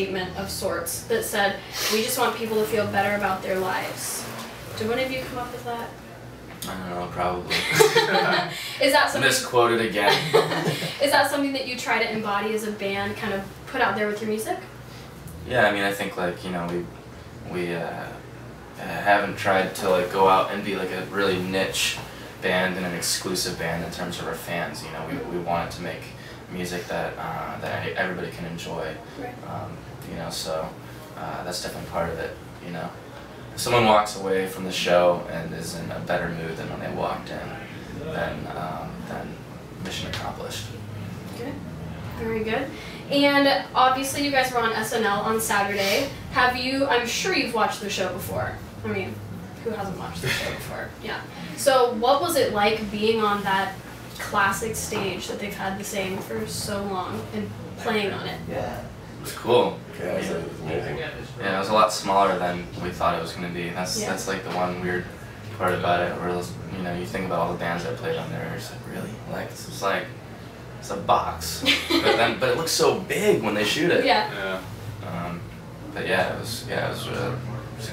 statement of sorts that said, "We just want people to feel better about their lives." Did one of you come up with that? I don't know, probably. Is that something? Misquoted again. Is that something that you try to embody as a band, kind of put out there with your music? Yeah, I mean, I think like, you know, we haven't tried to like go out and be like a really niche band and an exclusive band in terms of our fans. You know, we wanted to make music that that everybody can enjoy. Right. You know, so that's definitely part of it. You know, if someone walks away from the show and is in a better mood than when they walked in, then mission accomplished. Good. Very good. And obviously you guys were on SNL on Saturday. Have you, I'm sure you've watched the show before. I mean, who hasn't watched the show before? Yeah. So what was it like being on that classic stage that they've had the same for so long and playing on it? Yeah. It was cool. Yeah, it was amazing. Yeah, it was a lot smaller than we thought it was going to be. That's like the one weird part about it. Where, you know, you think about all the bands that played on there, it's like, really? Like, it's like, it's a box. but it looks so big when they shoot it. Yeah. But yeah, it was a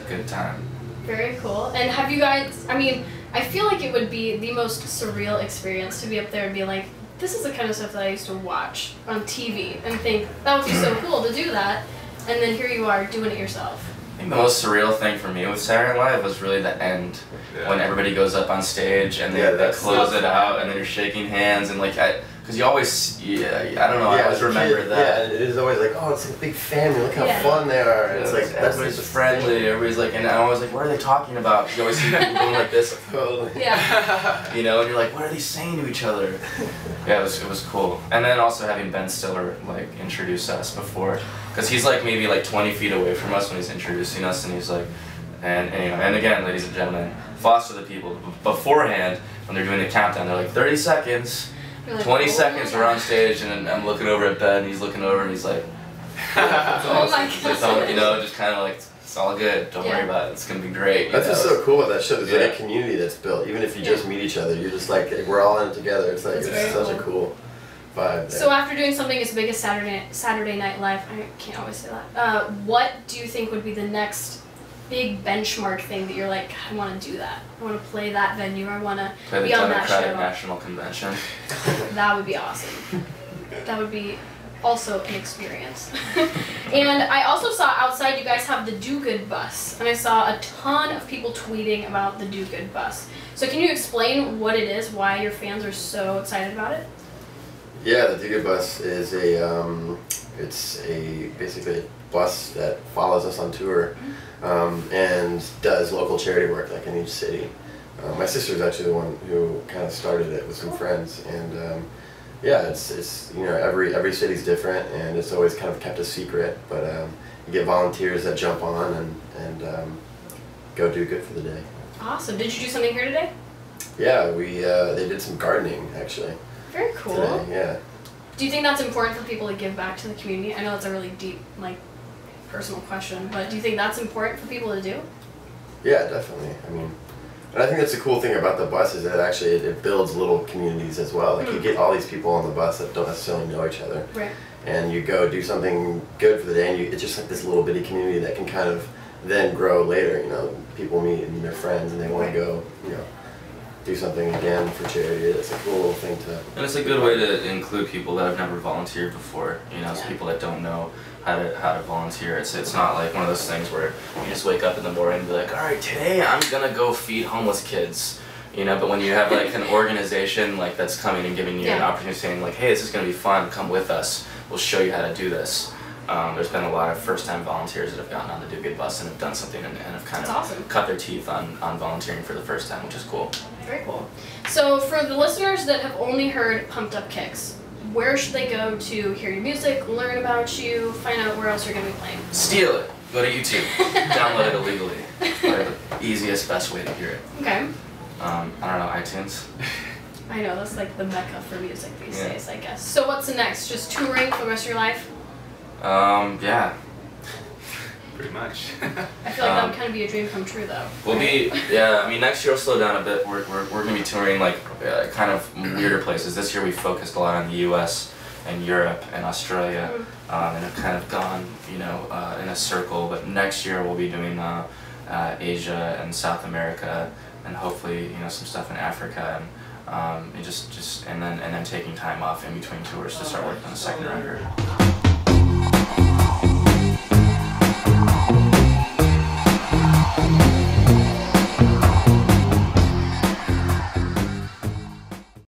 good time. Very cool. And have you guys, I mean, I feel like it would be the most surreal experience to be up there and be like, this is the kind of stuff that I used to watch on TV and think, that would be so cool to do that. And then here you are doing it yourself. I think the most surreal thing for me with Saturday Night Live was really the end, when everybody goes up on stage and they close it out and then you're shaking hands and like, because you always, I don't know, I always remember that. Yeah, it is always like, oh, it's like a big family, look how fun they are. And it's like, everybody's friendly, everybody's like, and I'm always like, what are they talking about? Because you always see people going like this. Yeah. You know, and you're like, what are they saying to each other? Yeah, it was cool. And then also having Ben Stiller like introduce us before, because he's like maybe like 20 feet away from us when he's introducing us, and he's like, and again, ladies and gentlemen, foster the people beforehand when they're doing the countdown. They're like 30 seconds. Like, 20 seconds we're on stage, and I'm looking over at Ben, and he's looking over, and he's like, oh my God. You know, just kind of like, it's all good, don't worry about it, it's going to be great. That's what's so cool about that show, there's like a community that's built. Even if you just meet each other, you're just like, we're all in it together. It's like, it's such a cool vibe. So after doing something as big as Saturday Night Live, I can't always say that, what do you think would be the next big benchmark thing that you're like, I want to do that. I want to play that venue. I want to be on that show. Play the Democratic National Convention. That would be awesome. That would be also an experience. And I also saw outside you guys have the Do Good bus, and I saw a ton of people tweeting about the Do Good bus. So can you explain what it is, why your fans are so excited about it? Yeah, the Do Good bus is basically a bus that follows us on tour. And does local charity work like in each city. My sister's actually the one who kind of started it with some friends, and yeah, it's you know, every city's different, and it's always kind of kept a secret. But you get volunteers that jump on and go do good for the day. Awesome. Did you do something here today? Yeah, they did some gardening actually. Very cool. Today, yeah. Do you think that's important for people to give back to the community? I know that's a really deep, like, personal question, but do you think that's important for people to do? Yeah, definitely. I mean, and I think that's the cool thing about the bus is that actually it builds little communities as well. Like you get all these people on the bus that don't necessarily know each other, right? And you go do something good for the day, and it's just like this little bitty community that can kind of then grow later. You know, people meet and they're friends, and they want to go, you know, do something again for charity. It's a cool little thing to. And it's a good way to include people that have never volunteered before. You know, it's people that don't know how to volunteer. It's not like one of those things where you just wake up in the morning and be like, all right, today I'm gonna go feed homeless kids. You know, but when you have like an organization like that's coming and giving you an opportunity, saying like, hey, this is gonna be fun, come with us, we'll show you how to do this. There's been a lot of first-time volunteers that have gotten on the Do Good bus and have done something and have kind of cut their teeth on volunteering for the first time, which is cool. Very cool. So for the listeners that have only heard Pumped Up Kicks, where should they go to hear your music, learn about you, find out where else you're going to be playing? Steal it. Go to YouTube. Download it illegally. Probably the easiest, best way to hear it. Okay. I don't know, iTunes. I know, that's like the mecca for music these days, I guess. So what's next? Just touring for the rest of your life? Yeah. Pretty much. I feel like that would kind of be a dream come true, though. We'll be, I mean, next year we'll slow down a bit. We're going to be touring, like, kind of weirder places. This year we focused a lot on the U.S., in Europe and Australia, and have kind of gone, you know, in a circle. But next year we'll be doing Asia and South America, and hopefully, you know, some stuff in Africa, and just and then taking time off in between tours to start working on the second record.